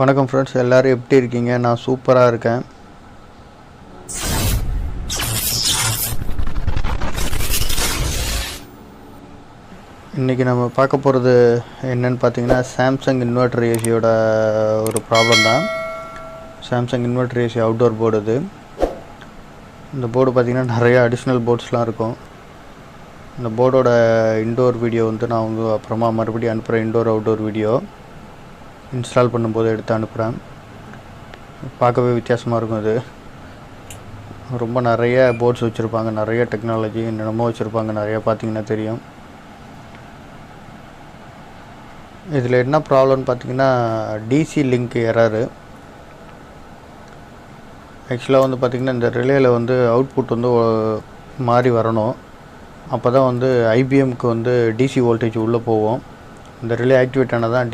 வணக்கம் ஃப்ரெண்ட்ஸ், எல்லோரும் எப்படி இருக்கீங்க? நான் சூப்பராக இருக்கேன். இன்றைக்கி நம்ம பார்க்க போகிறது என்னென்னு பார்த்தீங்கன்னா, சாம்சங் இன்வெர்டர் ஏசியோட ஒரு ப்ராப்ளம் தான். Samsung inverter AC outdoor board இது. இந்த போர்டு பார்த்திங்கன்னா நிறைய அடிஷ்னல் போர்ட்ஸ்லாம் இருக்கும். இந்த போர்டோட இன்டோர் வீடியோ நான் அப்புறமா மறுபடியும் அனுப்புகிறேன். இன்டோர் அவுட்டோர் வீடியோ இன்ஸ்டால் பண்ணும்போது எடுத்து அனுப்புகிறேன். பார்க்கவே வித்தியாசமாக இருக்கும். இது ரொம்ப நிறைய போர்ட்ஸ் வச்சுருப்பாங்க, நிறைய டெக்னாலஜி என்னென்னமோ வச்சுருப்பாங்க, நிறையா பார்த்திங்கன்னா தெரியும். இதில் என்ன ப்ராப்ளம்னு பார்த்திங்கன்னா, டிசி லிங்க் எரரு. ஆக்சுவலாக பார்த்திங்கன்னா இந்த ரிலேயில் அவுட்புட் மாறி வரணும். அப்போ தான் ஐபிஎம்க்கு டிசி வோல்டேஜ் உள்ளே போவோம். இந்த ரிலே ஆக்டிவேட் ஆனால் தான்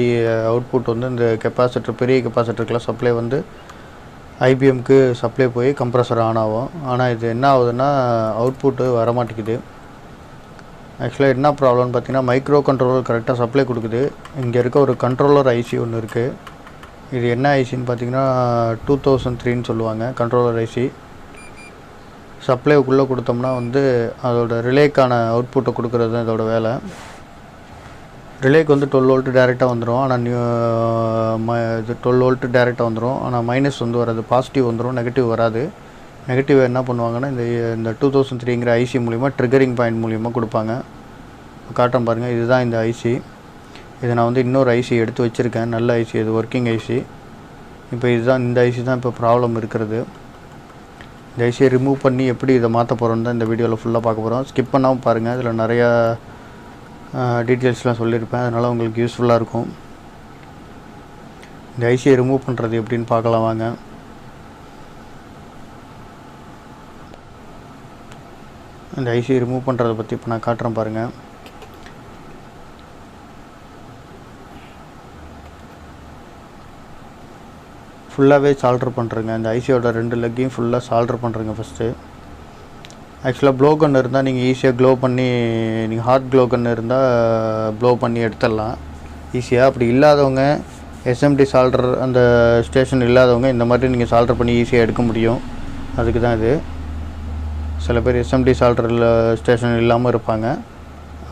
அவுட்புட் இந்த கெப்பாசிட்டர், பெரிய கெப்பாசிட்டருக்கெலாம் சப்ளை ஐபிஎம்க்கு சப்ளை போய் கம்ப்ரஸர் ஆன் ஆகும். ஆனால் இது என்ன ஆகுதுன்னா, அவுட்புட்டு வரமாட்டேங்குது. ஆக்சுவலாக என்ன ப்ராப்ளம்னு பார்த்திங்கன்னா, மைக்ரோ கண்ட்ரோலர் கரெக்டாக சப்ளை கொடுக்குது. இங்கே இருக்க ஒரு கண்ட்ரோலர் ஐசி ஒன்று இருக்குது. இது என்ன ஐசின்னு பார்த்திங்கன்னா 2003ன்னு சொல்லுவாங்க. கண்ட்ரோலர் ஐசி சப்ளைக்குள்ளே கொடுத்தோம்னா அதோட ரிலேக்கான அவுட்புட்டை கொடுக்குறது தான் இதோட வேலை. ரிலேக்கு 12 வோல்ட்டு டேரெக்டாக வந்துடும். ஆனால் இது 12 வோல்ட்டு டேரெக்டாக வந்துடும். ஆனால் மைனஸ் வராது, பாசிட்டிவ் வந்துடும், நெகட்டிவ் வராது. நெகட்டிவ் என்ன பண்ணுவாங்கன்னா, இந்த 2003ங்கிற ஐசி மூலிமா ட்ரிகரிங் பாயிண்ட் மூலிமா கொடுப்பாங்க. காட்டுறேன் பாருங்கள். இதுதான் இந்த ஐசி. இதை நான் இன்னொரு ஐசி எடுத்து வச்சுருக்கேன். நல்ல ஐசி, இது ஒர்க்கிங் ஐசி. இப்போ இதுதான் இந்த ஐசி தான் இப்போ ப்ராப்ளம் இருக்கிறது. இந்த ஐசியை ரிமூவ் பண்ணி எப்படி இதை மாற்ற போகிறோன்னு தான் இந்த வீடியோவில் ஃபுல்லாக பார்க்க போகிறோம். ஸ்கிப் பண்ணாமல் பாருங்கள். இதில் நிறையா டீட்டெயில்ஸ்லாம் சொல்லியிருப்பேன். அதனால் உங்களுக்கு யூஸ்ஃபுல்லாக இருக்கும். இந்த ஐசியை ரிமூவ் பண்ணுறது எப்படின்னு பார்க்கலாம் வாங்க. இந்த ஐசியை ரிமூவ் பண்ணுறதை பற்றி இப்போ நான் காட்டுறேன் பாருங்கள். ஃபுல்லாகவே சால்டர் பண்ணுறேங்க. இந்த ஐசியோட 2 லெக்கையும் ஃபுல்லாக சால்டர் பண்ணுறேங்க ஃபஸ்ட்டு. ஆக்சுவலாக க்ளோ கன் இருந்தால் நீங்கள் ஈஸியாக க்ளோ பண்ணி, நீங்கள் ஹாட் க்ளோ கன் இருந்தால் க்ளோ பண்ணி எடுத்துடலாம் ஈஸியாக. அப்படி இல்லாதவங்க, எஸ்எம்டி சால்டர் அந்த ஸ்டேஷன் இல்லாதவங்க இந்த மாதிரி நீங்கள் சால்டர் பண்ணி ஈஸியாக எடுக்க முடியும். அதுக்கு தான் இது. சில பேர் எஸ்எம்டி சால்டர் ஸ்டேஷன் இல்லாமல் இருப்பாங்க.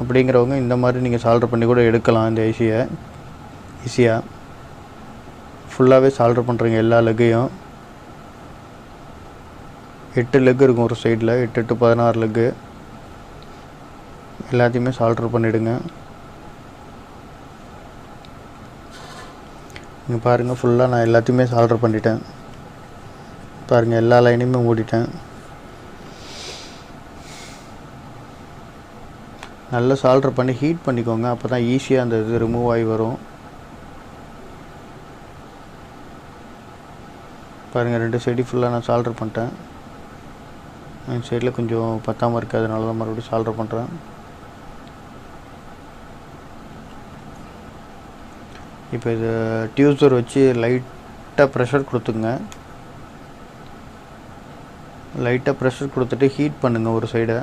அப்படிங்கிறவங்க இந்த மாதிரி நீங்கள் சால்டர் பண்ணி கூட எடுக்கலாம் இந்த ஐசியை ஈஸியாக. ஃபுல்லாகவே சால்டர் பண்ணுறீங்க எல்லா லெக்கையும். 8 லெக் இருக்கும் ஒரு சைடில். 8 to 16 லெக்கு எல்லாத்தையுமே சால்டர் பண்ணிவிடுங்க. இங்கே பாருங்கள், ஃபுல்லாக நான் எல்லாத்தையுமே சால்டர் பண்ணிட்டேன். பாருங்கள், எல்லா லைனையுமே மூடிட்டேன். நல்லா சால்டர் பண்ணி ஹீட் பண்ணிக்கோங்க. அப்போ தான் ஈஸியாக அந்த இது ரிமூவ் ஆகி வரும். பாருங்கள், 2 சைடு ஃபுல்லாக நான் சால்டர் பண்ணிட்டேன். இந்த சைடில் கொஞ்சம் பத்தாமல் இருக்குது, அதனால தான் மறுபடியும் சால்டர் பண்ணுறேன். இப்போ இது டியூசர் வச்சு லைட்டாக ப்ரெஷர் கொடுத்துங்க. லைட்டாக ப்ரெஷர் கொடுத்துட்டு ஹீட் பண்ணுங்கள் ஒரு சைடை.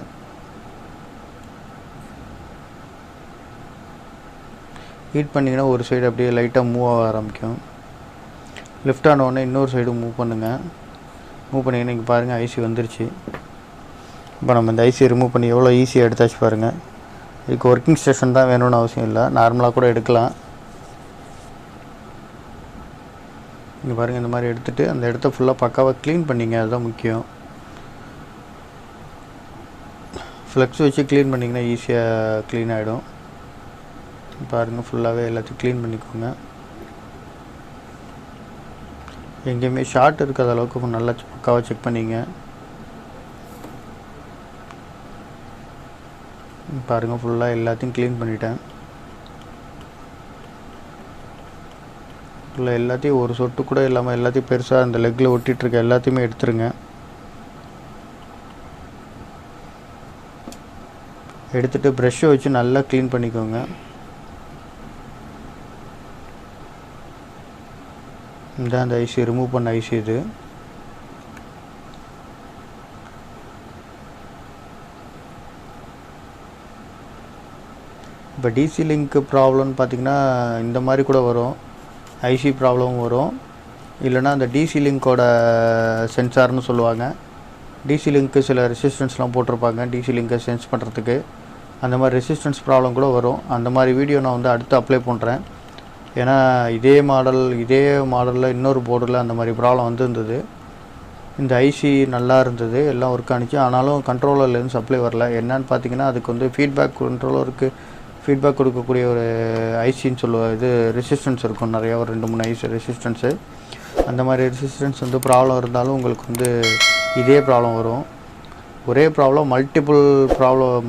ஹீட் பண்ணிங்கன்னா ஒரு சைடு அப்படியே லைட்டாக மூவ் ஆக ஆரம்பிக்கும். லிஃப்ட் ஆனவுடனே இன்னொரு சைடு மூவ் பண்ணுங்கள். மூவ் பண்ணிங்கன்னா இங்கே பாருங்கள், ஐசி வந்துருச்சு. இப்போ நம்ம இந்த ஐசியை ரிமூவ் பண்ணி எவ்வளோ ஈஸியாக எடுத்தாச்சு பாருங்கள். இதுக்கு ஒர்க்கிங் ஸ்டேஷன் தான் வேணும்னு அவசியம் இல்லை, நார்மலாக கூட எடுக்கலாம். இங்கே பாருங்கள், இந்த மாதிரி எடுத்துகிட்டு அந்த இடத்த ஃபுல்லாக பக்காவாக க்ளீன் பண்ணிங்க. அதுதான் முக்கியம். ஃப்ளெக்ஸ் வச்சு க்ளீன் பண்ணிங்கன்னா ஈஸியாக க்ளீன் ஆகிடும். பாருங்கள், ஃபுல்லாகவே எல்லாத்தையும் க்ளீன் பண்ணிக்கோங்க. எங்கேயுமே ஷார்ட் இருக்காத அளவுக்கு நல்லா பக்காவாக செக் பண்ணிங்க. பாருங்கள், ஃபுல்லாக எல்லாத்தையும் க்ளீன் பண்ணிட்டேன். ஃபுல்லாக எல்லாத்தையும் ஒரு சொட்டு கூட இல்லாமல் எல்லாத்தையும் பெருசாக அந்த லெக்கில் ஒட்டிகிட்ருக்க எல்லாத்தையுமே எடுத்துருங்க. எடுத்துகிட்டு ப்ரெஷ்ஷை வச்சு நல்லா க்ளீன் பண்ணிக்கோங்க. இந்த அந்த ஐசி ரிமூவ் பண்ண ஐசி இது. இப்போ டிசி லிங்க் ப்ராப்ளம்னு பார்த்திங்கன்னா இந்த மாதிரி கூட வரும். ஐசி ப்ராப்ளமும் வரும். இல்லைனா அந்த டிசி லிங்க்கோட சென்சார்னு சொல்லுவாங்க. டிசி லிங்க்கு சில ரெசிஸ்டன்ஸ்லாம் போட்டிருப்பாங்க டிசி லிங்கை சென்ஸ் பண்ணுறதுக்கு. அந்த மாதிரி ரெசிஸ்டன்ஸ் ப்ராப்ளம் கூட வரும். அந்த மாதிரி வீடியோ நான் வந்து அடுத்து அப்ளை பண்ணுறேன். ஏன்னா இதே மாடலில் இன்னொரு போர்டில் அந்த மாதிரி ப்ராப்ளம் வந்துருந்தது. இந்த ஐசி நல்லா இருந்தது, எல்லாம் ஒர்க் ஆனிச்சு. ஆனாலும் கண்ட்ரோலர்லேருந்து சப்ளை வரல. என்னன்னு பார்த்தீங்கன்னா அதுக்கு வந்து கண்ட்ரோலருக்கு ஃபீட்பேக் கொடுக்கக்கூடிய ஒரு ஐசின்னு இது ரெசிஸ்டன்ஸ் இருக்கும் நிறையா, ஒரு 2-3 ஐசி ரெசிஸ்டன்ஸு. அந்த மாதிரி ரெசிஸ்டன்ஸ் வந்து ப்ராப்ளம் இருந்தாலும் உங்களுக்கு வந்து இதே ப்ராப்ளம் வரும். ஒரே ப்ராப்ளம்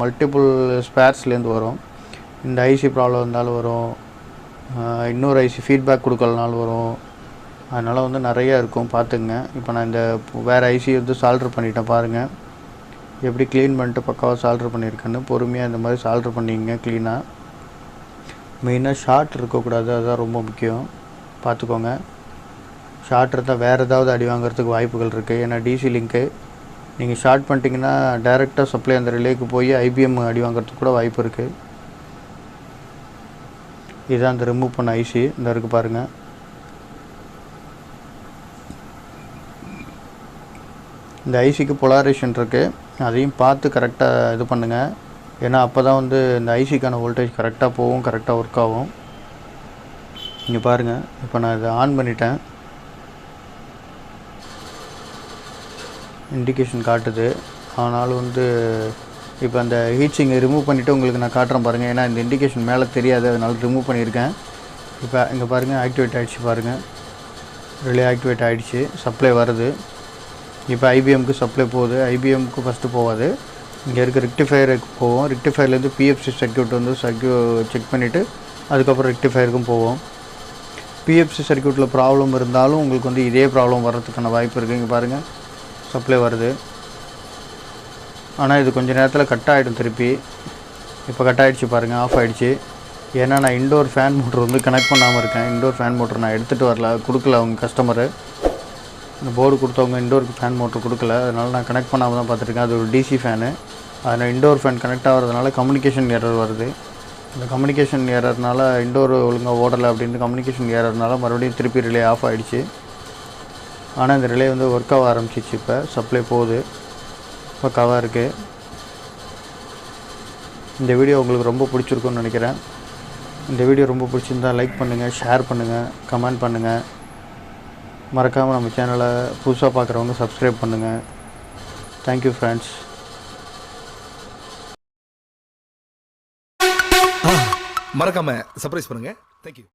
மல்டிபிள் ஸ்பேர்ஸ்லேருந்து வரும். இந்த ஐசி ப்ராப்ளம் இருந்தாலும் வரும், இன்னொரு ஐசி ஃபீட்பேக் கொடுக்கலனாலும் வரும். அதனால் வந்து நிறையா இருக்கும், பார்த்துங்க. இப்போ நான் இந்த வேறு ஐசி வந்து சால்டர் பண்ணிட்டேன் பாருங்கள். எப்படி க்ளீன் பண்ணிட்டு பக்காவாக சால்டர் பண்ணியிருக்கேன்னு. பொறுமையாக இந்த மாதிரி சால்டர் பண்ணிங்க க்ளீனாக. மெயினாக ஷார்ட் இருக்கக்கூடாது, அதுதான் ரொம்ப முக்கியம், பார்த்துக்கோங்க. ஷார்ட் இருந்தால் வேறு ஏதாவது அடி வாங்குறதுக்கு வாய்ப்புகள் இருக்குது. ஏன்னா டிசி லிங்க்கு நீங்கள் ஷார்ட் பண்ணிட்டீங்கன்னா டைரெக்டாக சப்ளை அந்த ரிலேக்கு போய் ஐபிஎம் அடி வாங்குறதுக்கு கூட வாய்ப்பு இருக்குது. இதுதான் அந்த ரிமூவ் பண்ண ஐசி, இந்த இருக்குது பாருங்கள். இந்த ஐசிக்கு பொலாரைசேஷன் இருக்குது, அதையும் பார்த்து கரெக்டாக இது பண்ணுங்கள். ஏன்னா அப்போ தான் வந்து இந்த ஐசிக்கான வோல்டேஜ் கரெக்டாக போகும், கரெக்டாக ஒர்க் ஆகும். இங்கே பாருங்கள், இப்போ நான் இதை ஆன் பண்ணிட்டேன், இண்டிகேஷன் காட்டுது. ஆனாலும் வந்து இப்போ அந்த ஹீட்ஸிங்கை ரிமூவ் பண்ணிவிட்டு உங்களுக்கு நான் காட்டுறேன் பாருங்கள். ஏன்னா இந்த இண்டிகேஷன் மேலே தெரியாது, அதனால ரிமூவ் பண்ணியிருக்கேன். இப்போ இங்கே பாருங்கள், ஆக்டிவேட் ஆகிடுச்சு பாருங்கள். ரிலே ஆக்டிவேட் ஆகிடுச்சு, சப்ளை வருது. இப்போ ஐபிஎம்க்கு சப்ளை போகுது. ஐபிஎம்க்கு ஃபஸ்ட்டு போகாது, இங்கே இருக்க ரெக்டிஃபயருக்கு போவோம். ரெக்டிஃபயர்லேருந்து பிஎஃப்சி சர்க்யூட் வந்து செக் பண்ணிவிட்டு அதுக்கப்புறம் ரெக்டிஃபயருக்கும் போவோம். பிஎஃப்சி சர்க்யூட்டில் ப்ராப்ளம் இருந்தாலும் உங்களுக்கு வந்து இதே ப்ராப்ளம் வர்றதுக்கான வாய்ப்பு இருக்குது. இங்கே பாருங்கள், சப்ளை வருது. ஆனால் இது கொஞ்சம் நேரத்தில் கட் ஆகிடும் திருப்பி. இப்போ கட் ஆகிடுச்சு பாருங்கள், ஆஃப் ஆகிடுச்சு. ஏன்னா நான் இன்டோர் ஃபேன் மோட்ரு வந்து கனெக்ட் பண்ணாமல் இருக்கேன். இன்டோர் ஃபேன் மோட்ரு நான் எடுத்துகிட்டு வரல, கொடுக்கல அவங்க கஸ்டமரு. இந்த போர்டு கொடுத்தவங்க இன்டோருக்கு ஃபேன் மோட்ரு கொடுக்கல, அதனால் நான் கனெக்ட் பண்ணாமல் தான் பார்த்துருக்கேன். அது ஒரு டிசி ஃபேனு. அதில் இன்டோர் ஃபேன் கனெக்ட் ஆகிறதுனால கம்யூனிகேஷன் எரர் வருது. இந்த கம்யூனிகேஷன் எரர்னால இன்டோர் ஒழுங்காக ஓடலை அப்படின்னு கம்யூனிகேஷன் எரர்னால மறுபடியும் திருப்பி ரிலே ஆஃப் ஆகிடுச்சு. ஆனால் இந்த ரிலே வந்து ஒர்க் ஆக ஆரம்பிச்சிச்சு. இப்போ சப்ளை போகுது, பக்காவாக இருக்குது. இந்த வீடியோ உங்களுக்கு ரொம்ப பிடிச்சிருக்குன்னு நினைக்கிறேன். இந்த வீடியோ ரொம்ப பிடிச்சிருந்தால் லைக் பண்ணுங்கள், ஷேர் பண்ணுங்கள், கமெண்ட் பண்ணுங்கள். மறக்காமல் நம்ம சேனலை புதுசாக பார்க்குறவங்க சப்ஸ்கிரைப் பண்ணுங்கள். Thank you friends. மறக்காமல் சர்ப்ரைஸ் பண்ணுங்கள். தேங்க்யூ.